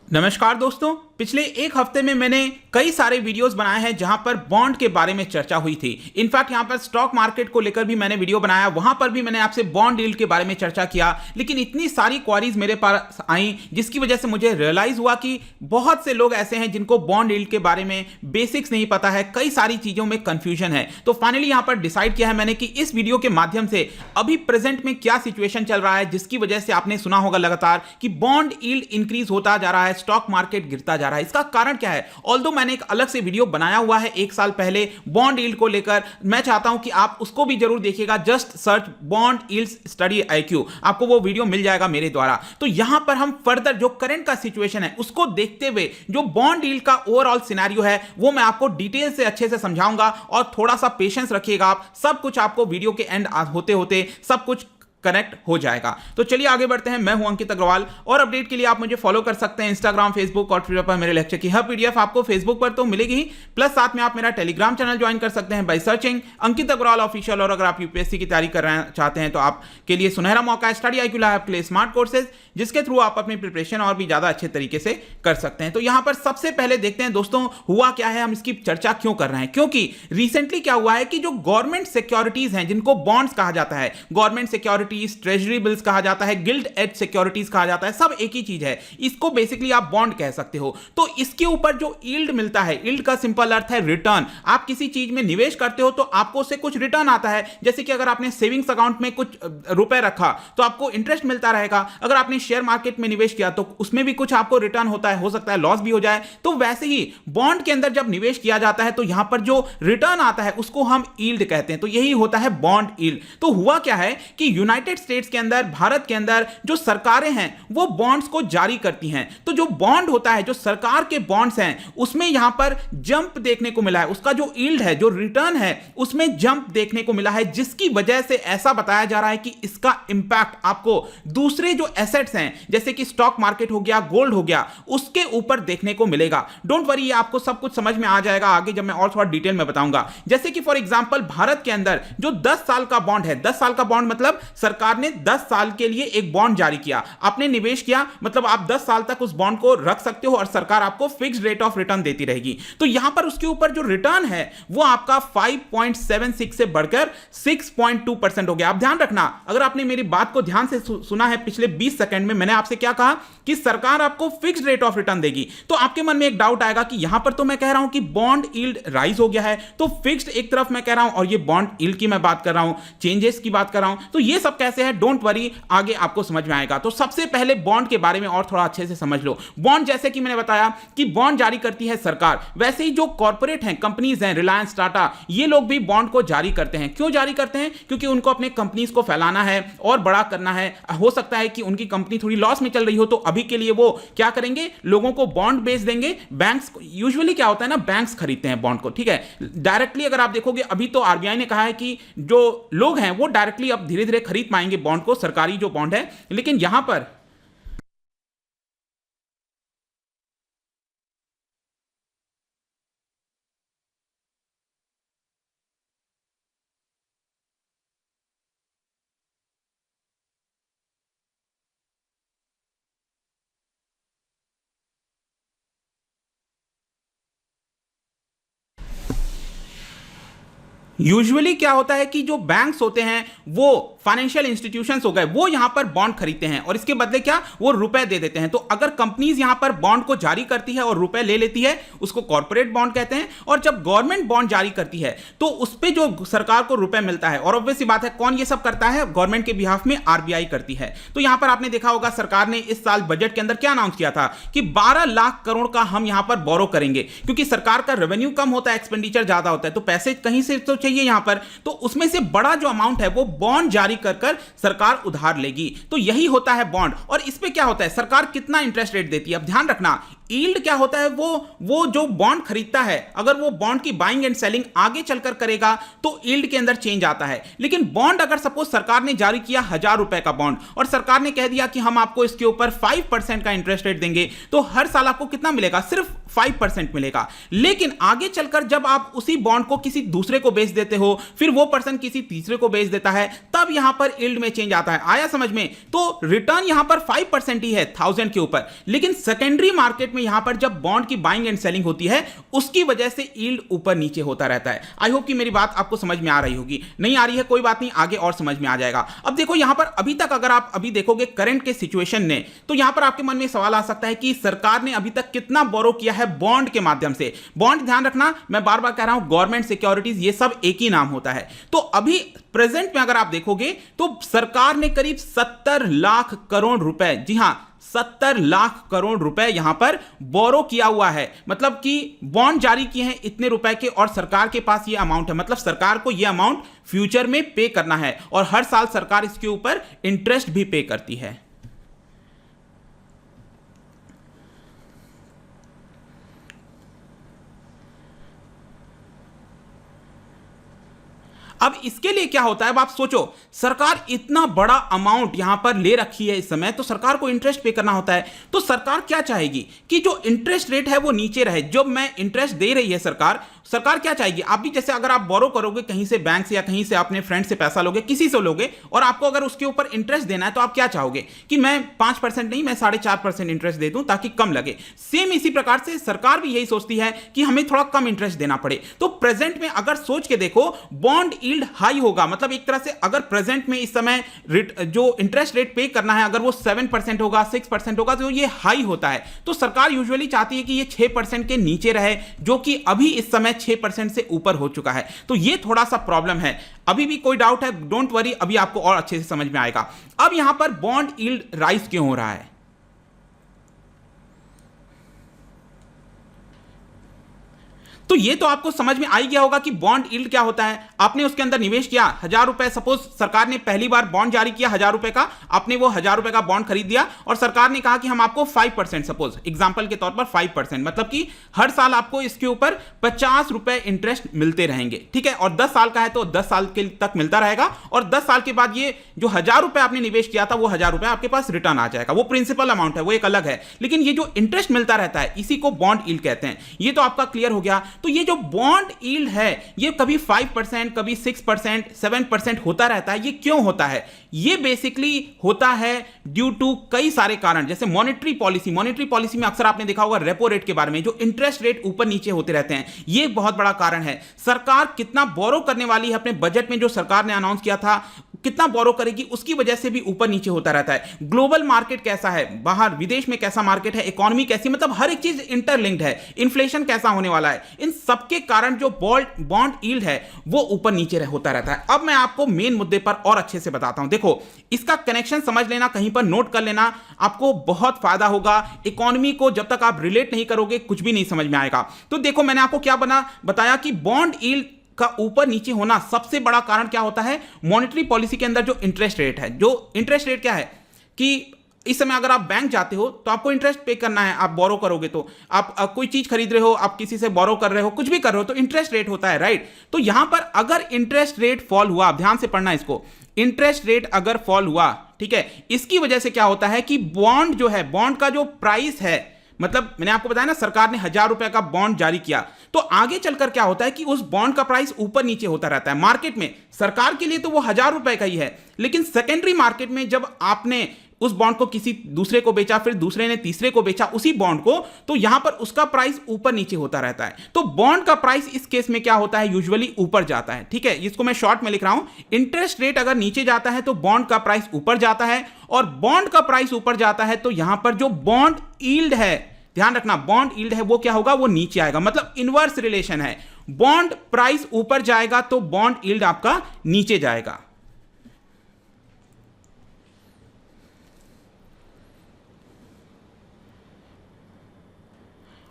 नमस्कार दोस्तों। पिछले एक हफ्ते में मैंने कई सारे वीडियोस बनाए हैं जहां पर बॉन्ड के बारे में चर्चा हुई थी। इनफैक्ट यहां पर स्टॉक मार्केट को लेकर भी मैंने वीडियो बनाया, वहां पर भी मैंने आपसे बॉन्ड यील्ड के बारे में चर्चा किया। लेकिन इतनी सारी क्वारीज मेरे पास आई जिसकी वजह से मुझे रियलाइज हुआ कि बहुत से लोग ऐसे हैं जिनको बॉन्ड यील्ड के बारे में बेसिक्स नहीं पता है, कई सारी चीजों में कंफ्यूजन है। तो फाइनली यहां पर डिसाइड किया है मैंने कि इस वीडियो के माध्यम से अभी प्रेजेंट में क्या सिचुएशन चल रहा है, जिसकी वजह से आपने सुना होगा लगातार कि बॉन्ड यील्ड इंक्रीज होता जा रहा है, स्टॉक मार्केट गिरता जा रहा है। इसका कारण क्या है? ऑल्दो मैंने एक अलग से वीडियो बनाया हुआ है एक साल पहले बॉन्ड यील्ड को लेकर, मैं चाहता हूं कि आप उसको भी जरूर देखिएगा। Just search bond yield study IQ, आपको वो वीडियो मिल जाएगा मेरे द्वारा। तो यहां पर हम फर्दर जो करंट का सिचुएशन है उसको देखते हुए जो बॉन्ड यील्ड का ओवरऑल सिनेरियो है वो मैं आपको डिटेल से अच्छे से समझाऊंगा, और थोड़ा सा पेशेंस रखिएगा आप, सब कुछ आपको वीडियो के एंड होते होते सब कुछ कनेक्ट हो जाएगा। तो चलिए आगे बढ़ते हैं। मैं हूं अंकित अग्रवाल, और अपडेट के लिए आप मुझे फॉलो कर सकते हैं इंस्टाग्राम, फेसबुक और ट्विटर पर। मेरे लेक्चर की हर पीडीएफ आपको फेसबुक पर तो मिलेगी ही, प्लस साथ में आप मेरा टेलीग्राम चैनल ज्वाइन कर सकते हैं by searching Ankit Agarwal official. और अगर आप यूपीएससी की तैयारी करना चाहते हैं तो आपके लिए सुनहरा मौका है स्टडी आईक्यू लैब के लिए स्मार्ट कोर्सेज, जिसके थ्रू आप अपनी प्रिपरेशन और भी ज्यादा अच्छे तरीके से कर सकते हैं। तो यहां पर सबसे पहले देखते हैं दोस्तों हुआ क्या है, हम इसकी चर्चा क्यों कर रहे हैं। क्योंकि रिसेंटली क्या हुआ है कि जो गवर्नमेंट सिक्योरिटीज हैं जिनको बॉन्ड्स कहा जाता है, गवर्नमेंट सिक्योरिटीज, ट्रेजरी बिल्स कहा जाता है, गिल्ड एज सिक्योरिटीज कहा जाता है, सब एक ही चीज है। इसको बेसिकली आप बॉन्ड कह सकते हो। तो इसके ऊपर जो यील्ड मिलता है, यील्ड का सिंपल अर्थ है रिटर्न। आप किसी चीज में निवेश करते हो तो आपको उससे कुछ रिटर्न आता है। जैसे कि अगर आपने सेविंग्स अकाउंट में कुछ रुपए रखा तो आपको इंटरेस्ट मिलता रहेगा। अगर आपने शेयर मार्केट में निवेश किया तो उसमें भी कुछ आपको रिटर्न होता है, हो सकता है लॉस भी हो जाए। तो वैसे ही बॉन्ड के अंदर जब निवेश किया जाता है तो यहां पर जो रिटर्न आता है उसको हम यील्ड कहते हैं। तो यही होता है बॉन्ड यील्ड। तो हुआ क्या है कि यूनाइटेड स्टेट्स के अंदर, भारत के अंदर जो सरकारें हैं वो बॉन्ड्स को जारी करती हैं। तो जो बॉन्ड होता है, जो सरकार के बॉन्ड्स हैं, उसमें यहां पर जंप देखने को मिला है। उसका जो यील्ड है, जो रिटर्न है, उसमें जंप देखने को मिला है, जिसकी वजह से ऐसा बताया जा रहा है कि इसका इंपैक्ट आपको दूसरे जो एसेट्स हैं जैसे कि स्टॉक मार्केट हो गया, गोल्ड हो गया, उसके ऊपर देखने को मिलेगा। डोंट वरी, ये आपको सब कुछ समझ में आ जाएगा आगे जब मैं और थोड़ा डिटेल में बताऊंगा। जैसे कि फॉर एग्जांपल भारत के अंदर जो 10 साल का बॉन्ड है, 10 साल का बॉन्ड मतलब सरकार ने 10 साल के लिए एक बॉन्ड जारी किया, आपने निवेश किया, मतलब आप 10 साल तक उस बॉन्ड को रख सकते हो और सरकार आपको फिक्स्ड रेट ऑफ रिटर्न देती रहेगी। तो यहां पर उसके ऊपर जो रिटर्न है वो आपका 5.76 से बढ़कर 6.2% हो गया। आप ध्यान रखना, अगर आपने मेरी बात को ध्यान से सुना है पिछले 20 सेकंड में, मैंने आपसे क्या कहा कि सरकार आपको फिक्स्ड रेट ऑफ रिटर्न देगी। तो आपके मन में एक डाउट आएगा कि यहां पर तो मैं कह रहा हूं कि बॉन्ड यील्ड राइज हो गया है, तो फिक्स्ड एक तरफ मैं कह रहा हूं और ये बॉन्ड यील्ड की मैं बात कर रहा हूं, चेंजेस की बात कर रहा हूं, तो ये सब कैसे है? डोंट वरी, आगे आपको समझ में आएगा। तो सबसे पहले बॉन्ड के बारे में और थोड़ा अच्छे से समझ लो। बॉन्ड, जैसे कि मैंने बताया कि बॉन्ड जारी करती है सरकार, वैसे ही जो कॉर्पोरेट हैं, कंपनीज हैं, रिलायंस, टाटा, ये लोग भी बॉन्ड को जारी करते हैं। क्यों जारी करते हैं? क्योंकि उनको अपने कंपनीज को फैलाना है और बड़ा करना है। हो सकता है कि उनकी कंपनी थोड़ी लॉस में चल रही हो, तो अभी के लिए वो क्या करेंगे, लोगों को बॉन्ड बेच देंगे। बैंक्स, यूजुअली क्या होता है ना, बैंक्स खरीदते हैं बॉन्ड को, ठीक है। डायरेक्टली अगर आप देखोगे, अभी तो आरबीआई ने कहा है कि जो लोग हैं वो डायरेक्टली अब धीरे धीरे खरीद पाएंगे बॉन्ड को, सरकारी जो बॉन्ड है। लेकिन यहां पर यूजुअली क्या होता है कि जो बैंक्स होते हैं, वो फाइनेंशियल इंस्टीट्यूशंस हो गए, वो यहां पर बॉन्ड खरीदते हैं और इसके बदले क्या, वो रुपए दे देते हैं। तो अगर कंपनीज यहां पर बॉन्ड को जारी करती है और रुपए ले लेती है, उसको कॉर्पोरेट बॉन्ड कहते हैं। और जब गवर्नमेंट बॉन्ड जारी करती है तो उस पर जो सरकार को रुपए मिलता है, और ऑब्वियस सी बात है कौन ये सब करता है, गवर्नमेंट के बिहाफ में आरबीआई करती है। तो यहां पर आपने देखा होगा सरकार ने इस साल बजट के अंदर क्या अनाउंस किया था कि 12 लाख करोड़ का हम यहां पर बोरो करेंगे, क्योंकि सरकार का रेवेन्यू कम होता है, एक्सपेंडिचर ज्यादा होता है, तो पैसे कहीं से तो चाहिए यहां पर। तो उसमें से बड़ा जो अमाउंट है वो बॉन्ड जारी कर सरकार उधार लेगी। तो यही होता है बॉन्ड। और इस पे क्या होता है, सरकार कितना इंटरेस्ट रेट देती है? अब ध्यान रखना, यील्ड क्या होता है, वो जो बॉन्ड खरीदता है, अगर वो बॉन्ड की बाइंग एंड सेलिंग आगे चलकर करेगा तो यील्ड के अंदर चेंज आता है। लेकिन बॉन्ड अगर सपोज सरकार ने जारी किया 1000 रुपए का बॉन्ड और सरकार ने कह दिया कि हम आपको इसके ऊपर 5% का इंटरेस्ट रेट देंगे, तो हर साल आपको कितना मिलेगा, सिर्फ 5% मिलेगा। लेकिन आगे चलकर जब आप उसी बॉन्ड को किसी दूसरे को बेच देते हो, फिर वो पर्सन किसी तीसरे को बेच देता है, तब यहां पर यील्ड में चेंज आता है। आया समझ में? तो रिटर्न यहां पर 5% ही है 1000 के ऊपर, लेकिन सेकेंडरी मार्केट में यहां पर जब बॉन्ड की बाइंग एंड सेलिंग होती है उसकी वजह से यील्ड ऊपर नीचे होता रहता है। आई होप कि मेरी बात आपको समझ में आ रही होगी। नहीं आ रही है कोई बात नहीं, आगे और समझ में आ जाएगा। अब देखो यहां पर अभी तक अगर आप अभी देखोगे करंट के सिचुएशन ने, तो यहां पर आपके मन में सवाल आ सकता है कि सरकार ने अभी तक कितना बोरो किया है बॉन्ड के माध्यम से। बॉन्ड, ध्यान रखना, मैं बार बार कह रहा हूं, गवर्नमेंट सिक्योरिटीज ये सब एक ही नाम होता है। तो अभी प्रेजेंट में अगर आप देखोगे तो सरकार ने करीब 70 लाख करोड़ रुपए, जी हां 70 लाख करोड़ रुपए यहां पर बोरो किया हुआ है। मतलब कि बॉन्ड जारी किए हैं इतने रुपए के और सरकार के पास ये अमाउंट है। मतलब सरकार को ये अमाउंट फ्यूचर में पे करना है और हर साल सरकार इसके ऊपर इंटरेस्ट भी पे करती है। अब इसके लिए क्या होता है, अब आप सोचो, सरकार इतना बड़ा अमाउंट यहां पर ले रखी है इस समय, तो सरकार को इंटरेस्ट पे करना होता है। तो सरकार क्या चाहेगी कि जो इंटरेस्ट रेट है वो नीचे रहे। जब मैं इंटरेस्ट दे रही है सरकार क्या चाहेगी, आप भी जैसे अगर आप बोरो करोगे कहीं से, बैंक से या कहीं से अपने फ्रेंड से पैसा लोगे, किसी से लोगे, और आपको अगर उसके ऊपर इंटरेस्ट देना है तो आप क्या चाहोगे कि मैं 5% नहीं, मैं 4.5% इंटरेस्ट दे दूं ताकि कम लगे। सेम इसी प्रकार से सरकार भी यही सोचती है कि हमें थोड़ा कम इंटरेस्ट देना पड़े। तो प्रेजेंट में अगर सोच के देखो, बॉन्ड यील्ड हाई होगा, मतलब एक तरह से अगर प्रेजेंट में इस समय जो इंटरेस्ट रेट पे करना है अगर वो 7% होगा, 6% होगा, तो ये हाई होता है। तो सरकार यूजुअली चाहती है कि ये 6% के नीचे रहे, जो कि अभी इस समय 6% से ऊपर हो चुका है। तो ये थोड़ा सा प्रॉब्लम है। अभी भी कोई डाउट है, डोंट वरी, अभी आपको और अच्छे से समझ में आएगा। अब यहां पर बॉन्ड यील्ड राइज क्यों हो रहा है? तो ये तो आपको समझ में आ ही गया होगा कि बॉन्ड यील्ड क्या होता है। आपने उसके अंदर निवेश किया 1000 रुपए, सपोज सरकार ने पहली बार बॉन्ड जारी किया 1000 रुपए का, आपने वो 1000 रुपए का बॉन्ड खरीद दिया और सरकार ने कहा कि हम आपको 5%, सपोज एग्जांपल के तौर पर 5%, मतलब कि हर साल आपको इसके ऊपर 50 रुपए इंटरेस्ट मिलते रहेंगे, ठीक है। और 10 साल का है तो 10 साल के तक मिलता रहेगा और 10 साल के बाद ये जो 1000 रुपए आपने निवेश किया था वो 1000 रुपए आपके पास रिटर्न आ जाएगा। वो प्रिंसिपल अमाउंट है, वो एक अलग है, लेकिन ये जो इंटरेस्ट मिलता रहता है इसी को बॉन्ड यील्ड कहते हैं। ये तो आपका क्लियर हो गया। तो ये जो बॉन्ड यील्ड है ये कभी 5%, कभी 6%, 7% होता रहता है। ये क्यों होता है? ये बेसिकली होता है ड्यू टू कई सारे कारण, जैसे मॉनेटरी पॉलिसी में अक्सर आपने देखा होगा रेपो रेट के बारे में, जो इंटरेस्ट रेट ऊपर नीचे होते रहते हैं, ये बहुत बड़ा कारण है। सरकार कितना बोरो करने वाली है, अपने बजट में जो सरकार ने अनाउंस किया था कितना बोरो करेगी, उसकी वजह से भी ऊपर नीचे होता रहता है। ग्लोबल मार्केट कैसा है, बाहर विदेश में कैसा मार्केट है, इकोनॉमी कैसी, मतलब हर एक चीज इंटरलिंक्ड है। इन्फ्लेशन कैसा होने वाला है, इन सबके कारण जो बॉन्ड यील्ड है वो ऊपर नीचे होता रहता है। अब मैं आपको मेन मुद्दे पर और अच्छे से बताता हूं। देखो, इसका कनेक्शन समझ लेना, कहीं पर नोट कर लेना, आपको बहुत फायदा होगा। इकोनॉमी को जब तक आप रिलेट नहीं करोगे कुछ भी नहीं समझ में आएगा। तो देखो, मैंने आपको क्या बताया कि बॉन्ड यील्ड का ऊपर नीचे होना सबसे बड़ा कारण क्या होता है, मॉनेटरी पॉलिसी के अंदर जो इंटरेस्ट रेट है। जो इंटरेस्ट रेट क्या है कि इस समय अगर आप बैंक जाते हो तो आपको इंटरेस्ट पे करना है। आप बोरो करोगे तो आप कोई चीज खरीद रहे हो, आप किसी से बोरो कर रहे हो, कुछ भी कर रहे हो, तो इंटरेस्ट रेट होता है, राइट। तो यहां पर अगर इंटरेस्ट रेट फॉल हुआ, ध्यान से पढ़ना इसको, इंटरेस्ट रेट अगर फॉल हुआ, ठीक है, इसकी वजह से क्या होता है कि बॉन्ड जो है, बॉन्ड का जो प्राइस है, मतलब मैंने आपको बताया ना सरकार ने 1000 रुपए का बॉन्ड जारी किया, तो आगे चलकर क्या होता है कि उस बॉन्ड का प्राइस ऊपर नीचे होता रहता है मार्केट में। सरकार के लिए तो वो 1000 रुपए का ही है, लेकिन सेकेंडरी मार्केट में जब आपने उस बॉन्ड को किसी दूसरे को बेचा, फिर दूसरे ने तीसरे को बेचा उसी बॉन्ड को, तो यहां पर उसका प्राइस ऊपर नीचे होता रहता है। तो बॉन्ड का प्राइस इस केस में क्या होता है, यूजुअली ऊपर जाता है, ठीक है। इसको मैं शॉर्ट में लिख रहा हूं, इंटरेस्ट रेट अगर नीचे जाता है तो बॉन्ड का प्राइस ऊपर जाता है, और बॉन्ड का प्राइस ऊपर जाता है तो यहां पर जो बॉन्ड यील्ड है, ध्यान रखना, बॉन्ड यील्ड है वो क्या होगा, वो नीचे आएगा। मतलब इनवर्स रिलेशन है, बॉन्ड प्राइस ऊपर जाएगा तो बॉन्ड यील्ड आपका नीचे जाएगा।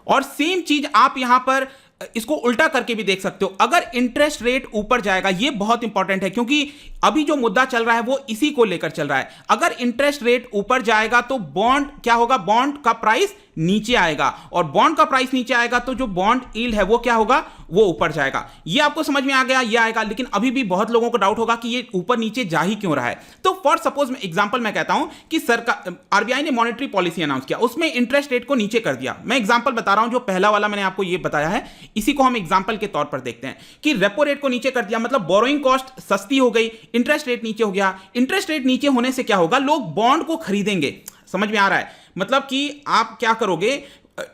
और सेम चीज आप यहां पर इसको उल्टा करके भी देख सकते हो। अगर इंटरेस्ट रेट ऊपर जाएगा, ये बहुत इंपॉर्टेंट है क्योंकि अभी जो मुद्दा चल रहा है वो इसी को लेकर चल रहा है। अगर इंटरेस्ट रेट ऊपर जाएगा तो बॉन्ड क्या होगा, बॉन्ड का प्राइस नीचे आएगा, और बॉन्ड का प्राइस नीचे आएगा तो जो बॉन्ड यील्ड है वो क्या होगा, वो ऊपर जाएगा। ये आपको समझ में आ गया, ये आएगा। लेकिन अभी भी बहुत लोगों को डाउट होगा कि ये ऊपर नीचे जा ही क्यों रहा है। तो फॉर सपोज एग्जांपल मैं कहता हूं कि सरकार, आरबीआई ने मॉनेटरी पॉलिसी अनाउंस किया, उसमें इंटरेस्ट रेट को नीचे कर दिया। मैं एग्जांपल बता रहा हूं, जो पहला वाला मैंने आपको ये बताया है, इसी को हम एग्जांपल के तौर पर देखते हैं कि रेपो रेट को नीचे कर दिया, मतलब बोरोइंग कॉस्ट सस्ती हो गई, इंटरेस्ट रेट नीचे हो गया। इंटरेस्ट रेट नीचे होने से क्या होगा, लोग बॉन्ड को खरीदेंगे। समझ में आ रहा है? मतलब कि आप क्या करोगे,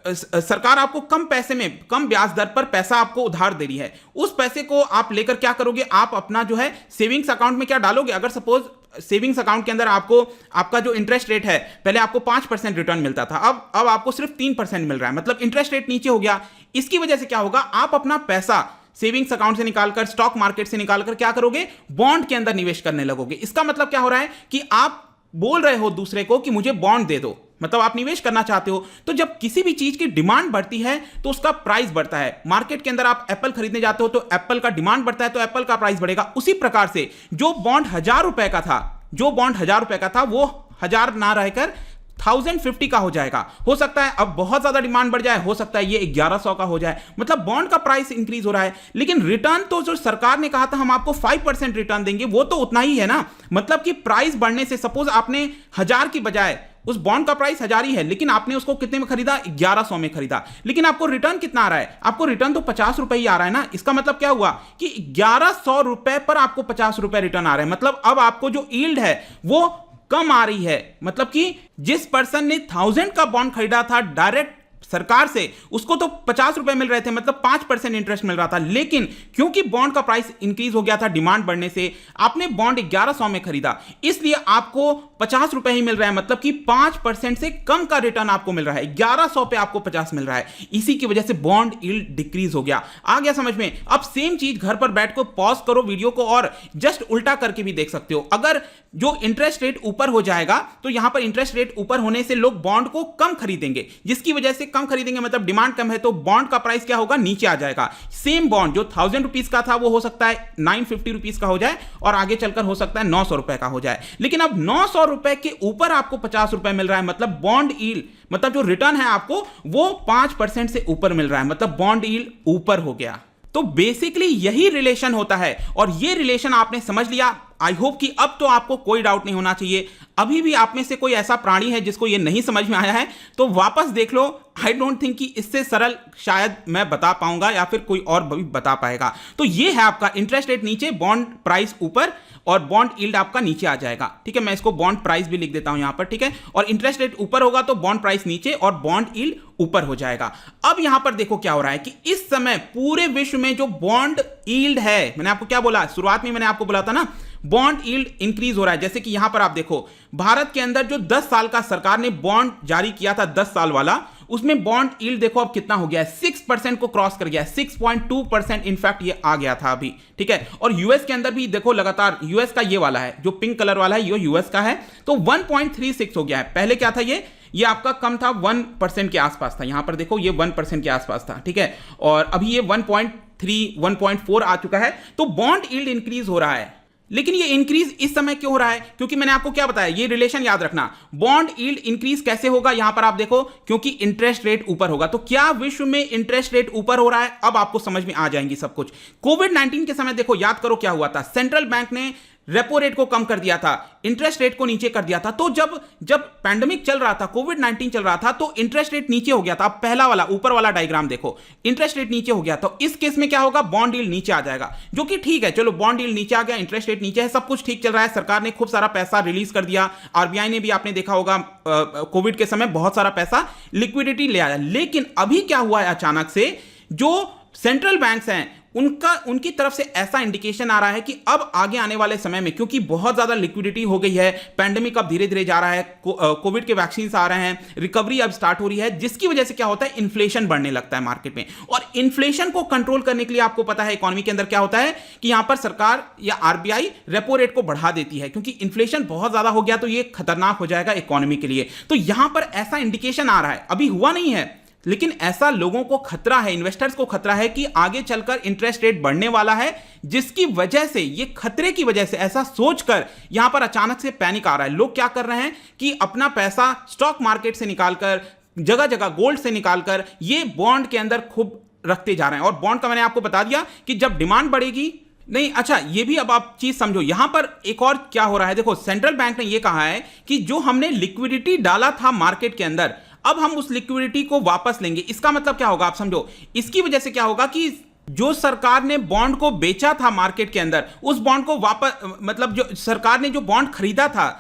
सरकार आपको कम पैसे में, कम ब्याज दर पर पैसा आपको उधार दे रही है, उस पैसे को आप लेकर क्या करोगे, आप अपना जो है सेविंग्स अकाउंट में क्या डालोगे। अगर सपोज सेविंग्स अकाउंट के अंदर आपको, आपका जो इंटरेस्ट रेट है, पहले आपको 5% रिटर्न मिलता था, अब आपको सिर्फ 3% मिल रहा है, मतलब इंटरेस्ट रेट नीचे हो गया। इसकी वजह से क्या होगा, आप अपना पैसा सेविंग्स अकाउंट से निकालकर, स्टॉक मार्केट से निकालकर क्या करोगे, बॉन्ड के अंदर निवेश करने लगोगे। इसका मतलब क्या हो रहा है कि आप बोल रहे हो दूसरे को कि मुझे बॉन्ड दे दो, मतलब आप निवेश करना चाहते हो। तो जब किसी भी चीज की डिमांड बढ़ती है तो उसका प्राइस बढ़ता है। मार्केट के अंदर आप एप्पल खरीदने जाते हो तो एप्पल का डिमांड बढ़ता है तो एप्पल का प्राइस बढ़ेगा। उसी प्रकार से जो बॉन्ड 1000 रुपए का था, जो बॉन्ड 1000 रुपए का था, वो 1000 ना रहकर 1050 का हो जाएगा। हो सकता है अब बहुत ज्यादा डिमांड बढ़ जाए, हो सकता है ये 1100 का हो जाए, मतलब बॉन्ड का प्राइस इंक्रीज हो रहा है। लेकिन रिटर्न तो जो सरकार ने कहा था हम आपको 5% रिटर्न देंगे, वो तो उतना ही है ना। मतलब कि प्राइस बढ़ने से, सपोज आपने 1000 की बजाय, उस बॉन्ड का प्राइस 1000 ही है, लेकिन आपने उसको कितने में खरीदा, 1100 में खरीदा, लेकिन आपको रिटर्न कितना आ रहा है, आपको रिटर्न तो 50 रुपए ही आ रहा है ना। इसका मतलब क्या हुआ कि 1100 रुपए पर आपको 50 रुपए रिटर्न आ रहे हैं। मतलब अब आपको जो यील्ड है वो कम आ रही है। मतलब कि जिस पर्सन ने 1000 का बॉन्ड खरीदा था डायरेक्ट सरकार से, उसको तो 50 रुपए मिल रहे थे, मतलब 5% इंटरेस्ट मिल रहा था। लेकिन क्योंकि बॉन्ड का प्राइस इंक्रीज हो गया था डिमांड बढ़ने से, आपने बॉन्ड 1100 में खरीदा, इसलिए आपको 50 रुपए ही मिल रहा है, मतलब कि 5% से कम का रिटर्न आपको मिल रहा है। 1100 पे आपको 50 मिल रहा है। इसी की वजह से बॉन्ड यील्ड डिक्रीज हो गया। आ गया समझ में? अब सेम चीज घर पर बैठ को पॉज करो वीडियो को और जस्ट उल्टा करके भी देख सकते हो। अगर जो इंटरेस्ट रेट ऊपर हो जाएगा तो यहां पर इंटरेस्ट रेट ऊपर होने से लोग बॉन्ड को कम खरीदेंगे, जिसकी वजह से कम खरीदेंगे, मतलब डिमांड कम है तो बॉन्ड का प्राइस क्या होगा, नीचे आ जाएगा। सेम बॉन्ड जो 1000 रुपीज का था वो हो सकता है 950 रुपीज का हो जाए, और आगे चलकर हो सकता है 900 रुपए का हो जाए। लेकिन अब 900 रुपए के ऊपर आपको 50 रुपए मिल रहा है, मतलब बॉन्ड यील्ड, मतलब जो रिटर्न है आपको वो 5% से ऊपर मिल रहा है, मतलब बॉन्ड यील्ड ऊपर हो गया। तो बेसिकली यही रिलेशन होता है, और ये रिलेशन आपने समझ लिया। आई होप कि अब तो आपको कोई डाउट नहीं होना चाहिए। अभी भी आप में से कोई ऐसा प्राणी है जिसको ये नहीं समझ में आया है तो वापस देख लो। आई डोंट थिंक कि इससे सरल शायद मैं बता पाऊंगा या फिर कोई और भी बता पाएगा। तो ये है आपका इंटरेस्ट रेट नीचे, बॉन्ड प्राइस ऊपर, और बॉन्ड यील्ड आपका नीचे आ जाएगा। ठीक है, मैं इसको बॉन्ड प्राइस भी लिख देता हूं यहां पर। ठीक है, और इंटरेस्ट रेट ऊपर होगा तो बॉन्ड प्राइस नीचे और बॉन्ड यील्ड ऊपर हो जाएगा। अब यहां पर देखो क्या हो रहा है कि इस समय पूरे विश्व में जो बॉन्ड यील्ड है, मैंने आपको क्या बोला शुरुआत में, मैंने आपको बोला था ना, बॉन्ड यील्ड इंक्रीज हो रहा है। जैसे कि यहां पर आप देखो, भारत के अंदर जो 10 साल का सरकार ने बॉन्ड जारी किया था, 10 साल वाला, उसमें बॉन्ड यील्ड देखो अब कितना हो गया है, 6% को क्रॉस कर गया है, 6.2% इनफैक्ट ये आ गया था अभी। ठीक है, और यूएस के अंदर भी देखो लगातार, यूएस का ये वाला है जो पिंक कलर वाला है, ये यूएस का है, तो 1.36 हो गया है। पहले क्या था, ये आपका कम था, 1% के आसपास था। यहां पर देखो ये 1% के आसपास था। ठीक है, और अभी ये 1.3 1.4 आ चुका है। तो बॉन्ड यील्ड इंक्रीज हो रहा है। लेकिन ये इंक्रीज इस समय क्यों हो रहा है, क्योंकि मैंने आपको क्या बताया, ये रिलेशन याद रखना। बॉन्ड यील्ड इंक्रीज कैसे होगा, यहां पर आप देखो, क्योंकि इंटरेस्ट रेट ऊपर होगा। तो क्या विश्व में इंटरेस्ट रेट ऊपर हो रहा है, अब आपको समझ में आ जाएंगी सब कुछ। कोविड-19 के समय देखो, याद करो क्या हुआ था, सेंट्रल बैंक ने रेपो रेट को कम कर दिया था, इंटरेस्ट रेट को नीचे कर दिया था। तो जब पैंडेमिक चल रहा था, कोविड-19 चल रहा था, तो इंटरेस्ट रेट नीचे हो गया था। अब पहला वाला ऊपर वाला डायग्राम देखो, इंटरेस्ट रेट नीचे हो गया। तो इस केस में क्या होगा, बॉन्ड यील्ड नीचे आ जाएगा, जो कि ठीक है। चलो, बॉन्ड यील्ड नीचे आ गया, इंटरेस्ट रेट नीचे है, सब कुछ ठीक चल रहा है। सरकार ने खूब सारा पैसा रिलीज कर दिया, आरबीआई ने भी, आपने देखा होगा कोविड के समय बहुत सारा पैसा लिक्विडिटी ले आया। लेकिन अभी क्या हुआ है, अचानक से जो सेंट्रल बैंक्स हैं उनकी तरफ से ऐसा इंडिकेशन आ रहा है कि अब आगे आने वाले समय में, क्योंकि बहुत ज्यादा लिक्विडिटी हो गई है, पैंडेमिक अब धीरे धीरे जा रहा है, कोविड के वैक्सीन आ रहे हैं, रिकवरी अब स्टार्ट हो रही है, जिसकी वजह से क्या होता है, इन्फ्लेशन बढ़ने लगता है मार्केट में। और इन्फ्लेशन को कंट्रोल करने के लिए आपको पता है इकोनॉमी के अंदर क्या होता है कि यहां पर सरकार या आरबीआई रेपो रेट को बढ़ा देती है, क्योंकि इन्फ्लेशन बहुत ज्यादा हो गया तो ये खतरनाक हो जाएगा इकोनॉमी के लिए। तो यहां पर ऐसा इंडिकेशन आ रहा है, अभी हुआ नहीं है, लेकिन ऐसा लोगों को खतरा है, इन्वेस्टर्स को खतरा है कि आगे चलकर इंटरेस्ट रेट बढ़ने वाला है, जिसकी वजह से, ये खतरे की वजह से, ऐसा सोचकर यहां पर अचानक से पैनिक आ रहा है। लोग क्या कर रहे हैं कि अपना पैसा स्टॉक मार्केट से निकालकर, जगह जगह गोल्ड से निकालकर ये बॉन्ड के अंदर खूब रखते जा रहे हैं। और बॉन्ड का मैंने आपको बता दिया कि जब डिमांड बढ़ेगी, नहीं, अच्छा, ये भी अब आप चीज समझो, यहां पर एक और क्या हो रहा है। देखो, सेंट्रल बैंक ने ये कहा है कि जो हमने लिक्विडिटी डाला था मार्केट के अंदर, अब हम उस लिक्विडिटी को वापस लेंगे। इसका मतलब क्या होगा आप समझो। इसकी वजह से क्या होगा कि जो सरकार ने बॉन्ड को बेचा था मार्केट के अंदर, उस बॉन्ड को वापस, मतलब जो सरकार ने जो बॉन्ड खरीदा था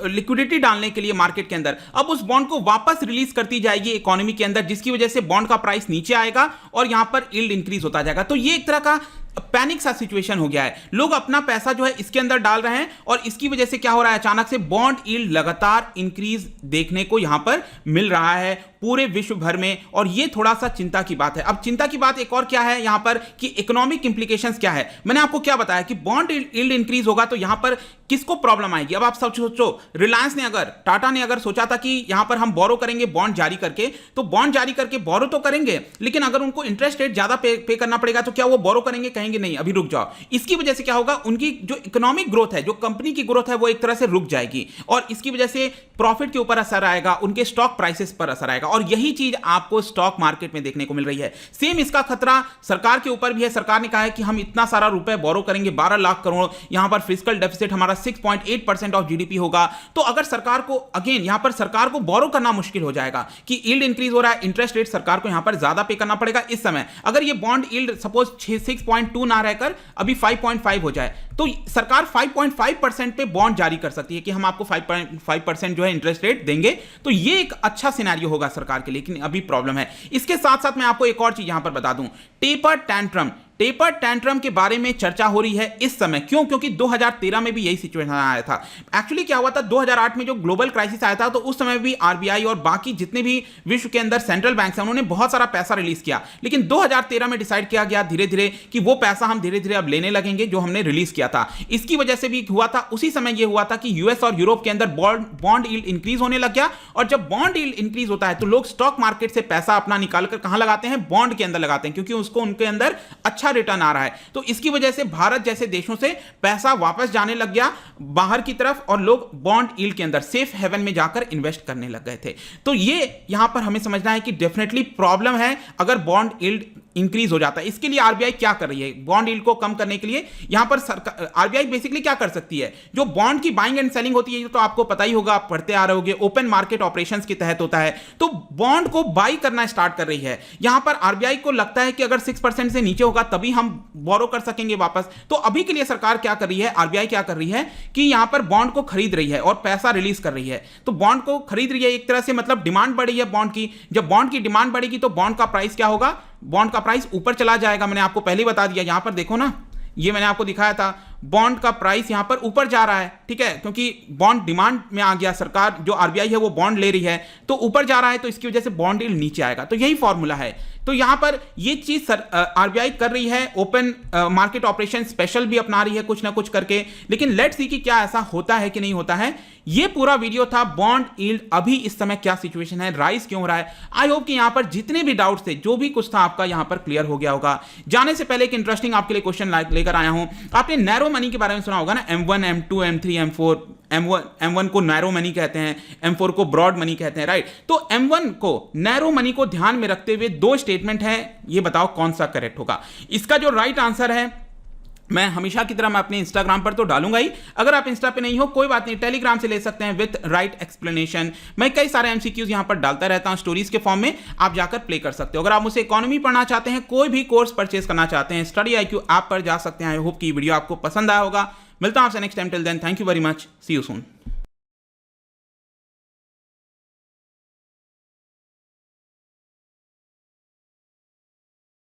लिक्विडिटी डालने के लिए मार्केट के अंदर, अब उस बॉन्ड को वापस रिलीज करती जाएगी इकोनॉमी के अंदर, जिसकी वजह से बॉन्ड का प्राइस नीचे आएगा और यहां पर यील्ड इंक्रीज होता जाएगा। तो ये एक तरह का पैनिक सा सिचुएशन हो गया है। लोग अपना पैसा जो है इसके अंदर डाल रहे हैं और इसकी वजह से क्या हो रहा है, अचानक से बॉन्ड यील्ड लगातार इंक्रीज देखने को यहां पर मिल रहा है पूरे विश्व भर में, और ये थोड़ा सा चिंता की बात है। अब चिंता की बात एक और क्या है यहां पर कि इकोनॉमिक इंप्लीकेशंस क्या है। मैंने आपको क्या बताया कि बॉन्ड यील्ड इंक्रीज होगा तो यहां पर किसको प्रॉब्लम आएगी। अब आप सब सोचो, रिलायंस ने अगर, टाटा ने अगर सोचा था कि यहां पर हम बोरो करेंगे बॉन्ड जारी करके, तो बॉन्ड जारी करके बोरो तो करेंगे, लेकिन अगर उनको इंटरेस्ट रेट ज्यादा पे करना पड़ेगा तो क्या वो बोरो करेंगे? कहेंगे नहीं, अभी रुक जाओ। इसकी वजह से क्या होगा, उनकी जो इकोनॉमिक ग्रोथ है, जो कंपनी की ग्रोथ है, वो एक तरह से रुक जाएगी और इसकी वजह से प्रॉफिट के ऊपर असर आएगा, उनके स्टॉक प्राइसेस पर असर आएगा, और यही चीज आपको स्टॉक मार्केट में देखने को मिल रही है। सेम इसका खतरा सरकार के ऊपर भी है। सरकार ने कहा है कि हम इतना सारा रुपए बोरो करेंगे, 12 लाख करोड़, यहां पर फिस्कल डेफिसिट हमारा 6.8% ऑफ जीडीपी होगा। तो अगर सरकार को, अगेन यहां पर सरकार को बोरो करना मुश्किल हो जाएगा कि यील्ड इंक्रीज हो रहा है, इंटरेस्ट रेट सरकार को यहां पर ज्यादा पे करना पड़ेगा। इस समय अगर ये बॉन्ड यील्ड सपोज 6.2 ना रहकर अभी 5.5 हो जाए, तो सरकार 5.5% पे बॉन्ड जारी कर सकती है कि हम आपको 5.5% जो है इंटरेस्ट रेट देंगे। तो ये एक अच्छा सिनेरियो होगा सरकार के लिए, लेकिन अभी प्रॉब्लम है। इसके साथ साथ मैं आपको एक और चीज यहां पर बता दूं, टेपर टैंट्रम के बारे में चर्चा हो रही है इस समय। क्यों? क्योंकि 2013 में भी यही सिचुएशन आया था। एक्चुअली क्या हुआ था, 2008 में जो ग्लोबल क्राइसिस आया था, तो उस समय भी आरबीआई और बाकी जितने भी विश्व के अंदर सेंट्रल बैंक हैं, उन्होंने बहुत सारा पैसा रिलीज किया, लेकिन 2013 में डिसाइड किया गया धीरे धीरे कि वो पैसा हम धीरे धीरे अब लेने लगेंगे जो हमने रिलीज किया था। इसकी वजह से भी हुआ था, उसी समय यह हुआ था कि यूएस और यूरोप के अंदर बॉन्ड यील्ड इंक्रीज होने लग गया, और जब बॉन्ड यील्ड इंक्रीज होता है तो लोग स्टॉक मार्केट से पैसा अपना निकालकर कहां लगाते हैं? बॉन्ड के अंदर लगाते हैं, क्योंकि उसको उनके अंदर अच्छा रिटर्न आ रहा है। तो इसकी वजह से भारत जैसे देशों से पैसा वापस जाने लग गया बाहर की तरफ, और लोग बॉन्ड यील्ड के अंदर सेफ हेवन में जाकर इन्वेस्ट करने लग गए थे। तो ये यहां पर हमें समझना है कि डेफिनेटली प्रॉब्लम है अगर बॉन्ड यील्ड इंक्रीज हो जाता है। इसके लिए आरबीआई क्या कर रही है? बॉन्ड यील्ड को कम करने के लिए यहां पर सरकार, आरबीआई बेसिकली क्या कर सकती है? जो बॉन्ड की बाइंग एंड सेलिंग होती है, तो आपको पता ही होगा, आप पढ़ते आ रहे होंगे, ओपन मार्केट ऑपरेशंस के तहत होता है। तो बॉन्ड को बाई करना स्टार्ट कर रही है। यहां पर आरबीआई को लगता है कि अगर 6% से नीचे होगा तभी हम बोरो कर सकेंगे वापस। तो अभी के लिए सरकार क्या कर रही है, आरबीआई क्या कर रही है कि यहां पर बॉन्ड को खरीद रही है और पैसा रिलीज कर रही है। तो बॉन्ड को खरीद रही है एक तरह से, मतलब डिमांड बढ़ी है बॉन्ड की। जब बॉन्ड की डिमांड बढ़ेगी तो बॉन्ड का प्राइस क्या होगा? बॉन्ड का प्राइस ऊपर चला जाएगा। मैंने आपको पहले बता दिया, यहां पर देखो ना, ये मैंने आपको दिखाया था, बॉन्ड का प्राइस यहां पर ऊपर जा रहा है, ठीक है, क्योंकि बॉन्ड डिमांड में आ गया, सरकार जो आरबीआई है वो बॉन्ड ले रही है, तो ऊपर जा रहा है, तो इसकी वजह से बॉन्ड यील्ड नीचे आएगा। तो यही फॉर्मूला है। तो यहां पर ये चीज आरबीआई कर रही है, ओपन मार्केट ऑपरेशन स्पेशल भी अपना रही है कुछ ना कुछ करके, लेकिन लेट्स सी कि क्या ऐसा होता है कि नहीं होता है। ये पूरा वीडियो था बॉन्ड यील्ड अभी इस समय क्या सिचुएशन है, राइज क्यों हो रहा है। आई होप कि यहां पर जितने भी डाउट्स थे, जो भी कुछ था आपका यहां पर क्लियर हो गया होगा। जाने से पहले एक इंटरेस्टिंग आपके लिए क्वेश्चन लेकर आया हूं। आपने नैरो मनी के बारे में सुना होगा ना, M1, M2, M3, M4। M1 को नैरो मनी कहते हैं, M4 को ब्रॉड मनी कहते हैं, राइट। तो M1 को, नैरो मनी को ध्यान में रखते हुए दो स्टेटमेंट है, ये बताओ कौन सा करेक्ट होगा। इसका जो राइट आंसर है, मैं हमेशा की तरह मैं अपने इंस्टाग्राम पर तो डालूंगा ही, अगर आप इंस्टा पे नहीं हो कोई बात नहीं, टेलीग्राम से ले सकते हैं विद राइट एक्सप्लेनेशन। मैं कई सारे एमसीक्यूज यहां पर डालता रहता हूं स्टोरीज के फॉर्म में, आप जाकर प्ले कर सकते हो। अगर आप मुझसे इकोनॉमी पढ़ना चाहते हैं, कोई भी कोर्स परचेज करना चाहते हैं, स्टडी IQ ऐप पर जा सकते हैं। आई होप कि वीडियो आपको पसंद आया होगा। मिलता हूं आपसे next time, till then thank you very much, see you soon.